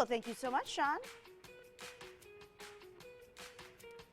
Thank you so much, Sean.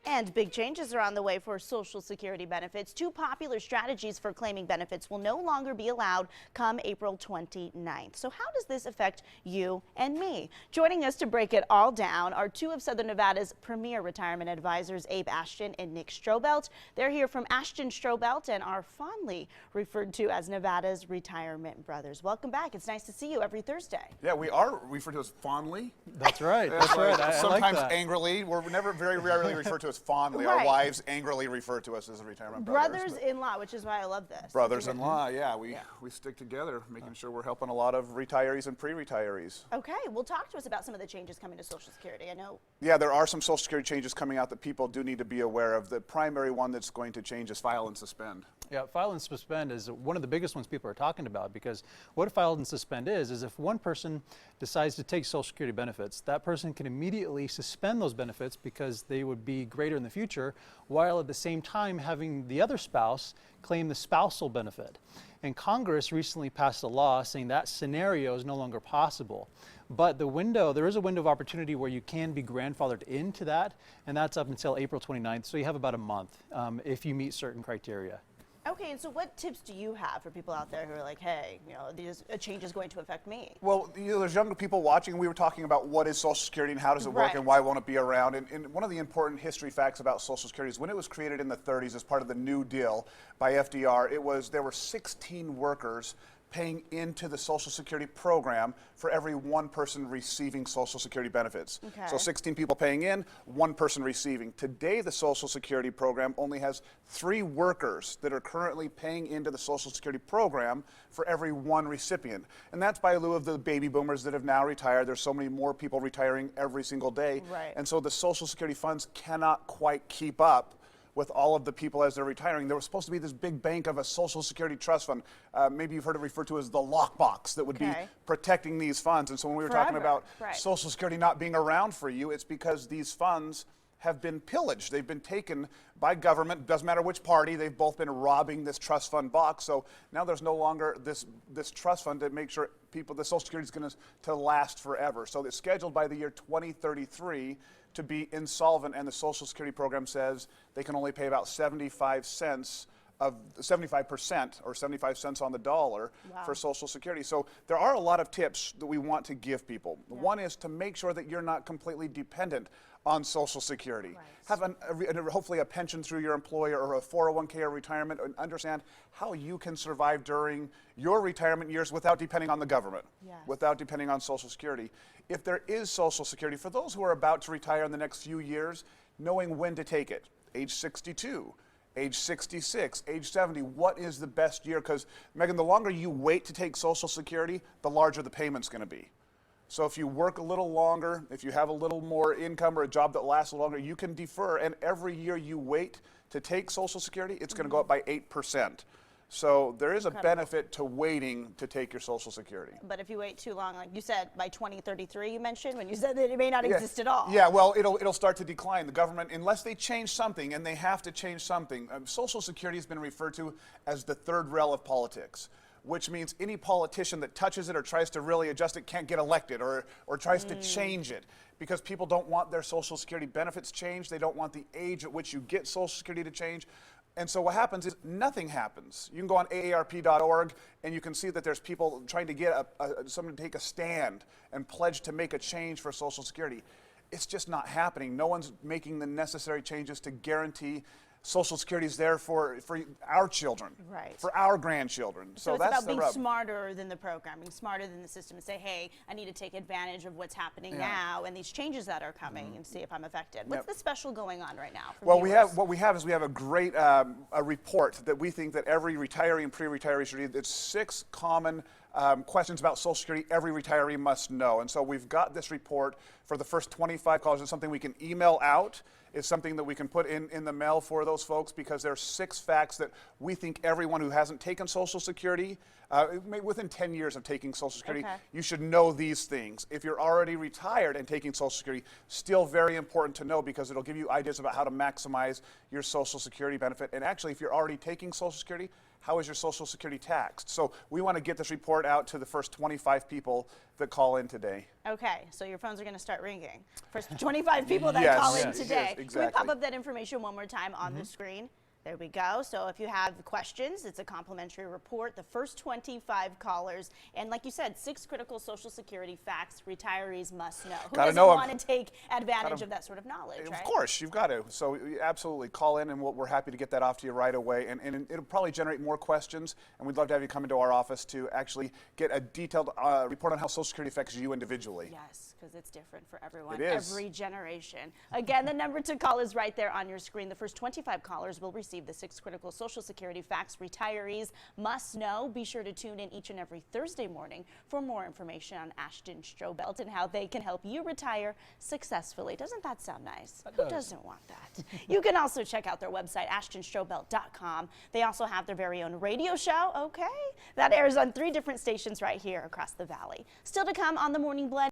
And big changes are on the way for Social Security benefits. Two popular strategies for claiming benefits will no longer be allowed come April 29th. So how does this affect you and me? Joining us to break it all down are two of Southern Nevada's premier retirement advisors, Abe Ashton and Nick Strobelt. They're here from Ashton Strobelt and are fondly referred to as Nevada's retirement brothers. Welcome back. It's nice to see you every Thursday. Yeah, we are referred to as fondly. That's right. That's right. I Sometimes like that. Angrily. We're never very rarely referred to as fondly. Right. Our wives angrily refer to us as retirement brothers. Brothers-in-law, which is why I love this. Brothers-in-law, yeah. We stick together, making sure we're helping a lot of retirees and pre-retirees. Okay, well, talk to us about some of the changes coming to Social Security. I know. Yeah, there are some Social Security changes coming out that people do need to be aware of. The primary one that's going to change is file and suspend. Yeah, file and suspend is one of the biggest ones people are talking about, because what file and suspend is if one person decides to take Social Security benefits, that person can immediately suspend those benefits because they would be greater in the future, while at the same time having the other spouse claim the spousal benefit. And Congress recently passed a law saying that scenario is no longer possible. But there is a window of opportunity where you can be grandfathered into that, and that's up until April 29th. So you have about a month if you meet certain criteria. Okay, and so what tips do you have for people out there who are like, hey, a change is going to affect me? Well, there's younger people watching. We were talking about what is Social Security and how does it work and why won't it be around. And one of the important history facts about Social Security is when it was created in the 30s as part of the New Deal by FDR, there were 16 workers paying into the Social Security program for every one person receiving Social Security benefits. Okay. So 16 people paying in, one person receiving. Today, the Social Security program only has 3 workers that are currently paying into the Social Security program for every one recipient. And that's by lieu of the baby boomers that have now retired. There's so many more people retiring every single day. Right. And so the Social Security funds cannot quite keep up with all of the people as they're retiring. There was supposed to be this big bank of a Social Security trust fund. Maybe you've heard it referred to as the lockbox that would be protecting these funds. And so when we were talking about Social Security not being around for you, it's because these funds have been pillaged. They've been taken by government. Doesn't matter which party. They've both been robbing this trust fund box. So now there's no longer this trust fund to make sure the Social Security is going to last forever. So it's scheduled by the year 2033 to be insolvent, and the Social Security program says they can only pay about 75% or 75 cents on the dollar for Social Security. So there are a lot of tips that we want to give people. Yeah. One is to make sure that you're not completely dependent on Social Security. Have hopefully a pension through your employer or a 401k or retirement, and understand how you can survive during your retirement years without depending on the government, without depending on Social Security. If there is Social Security, for those who are about to retire in the next few years, knowing when to take it, age 62, age 66, age 70, what is the best year? Because, Megan, the longer you wait to take Social Security, the larger the payment's going to be. So if you work a little longer, if you have a little more income or a job that lasts longer, you can defer. And every year you wait to take Social Security, it's going to go up by 8%. So there is a benefit to waiting to take your Social Security. But if you wait too long, like you said, by 2033 you mentioned, when you said that it may not exist at all. Yeah, well, it'll start to decline. The government, unless they change something, and they have to change something, Social Security has been referred to as the third rail of politics, which means any politician that touches it or tries to really adjust it can't get elected or tries to change it, because people don't want their Social Security benefits changed. They don't want the age at which you get Social Security to change. And so what happens is nothing happens. You can go on aarp.org and you can see that there's people trying to get someone to take a stand and pledge to make a change for Social Security. It's just not happening. No one's making the necessary changes to guarantee Social Security is there for our children, for our grandchildren. So it's about being smarter than the program, being smarter than the system, and say, hey, I need to take advantage of what's happening now and these changes that are coming and see if I'm affected. What's the special going on right now? Well, what we have is a great a report that we think that every retiree and pre-retiree should read. It's 6 common questions about Social Security every retiree must know. And so we've got this report for the first 25 callers. It's something we can email out. It's something that we can put in the mail for those folks, because there are 6 facts that we think everyone who hasn't taken Social Security, within 10 years of taking Social Security, you should know these things. If you're already retired and taking Social Security, still very important to know, because it'll give you ideas about how to maximize your Social Security benefit. And actually, if you're already taking Social Security, how is your Social Security taxed? So we want to get this report out to the first 25 people that call in today. Okay, so your phones are going to start ringing. First 25 people that Yes, call in yes, today. yes, Can we pop exactly. up that information one more time on the screen? There we go. So if you have questions, it's a complimentary report. The first 25 callers, and like you said, 6 critical Social Security facts retirees must know. Who Gotta doesn't know 'em. want to take advantage of that sort of knowledge, right? Of course, you've got to. So absolutely, call in, and we're happy to get that off to you right away. And it'll probably generate more questions, and we'd love to have you come into our office to actually get a detailed report on how Social Security affects you individually. Yes, because it's different for everyone, It is. every generation. Again, the number to call is right there on your screen. The first 25 callers will receive the 6 critical Social Security facts retirees must know. Be sure to tune in each and every Thursday morning for more information on Ashton Strobelt and how they can help you retire successfully. Doesn't that sound nice? Who doesn't want that? You can also check out their website, ashtonstrobelt.com. They also have their very own radio show, okay, that airs on 3 different stations right here across the valley. Still to come on The Morning Blend.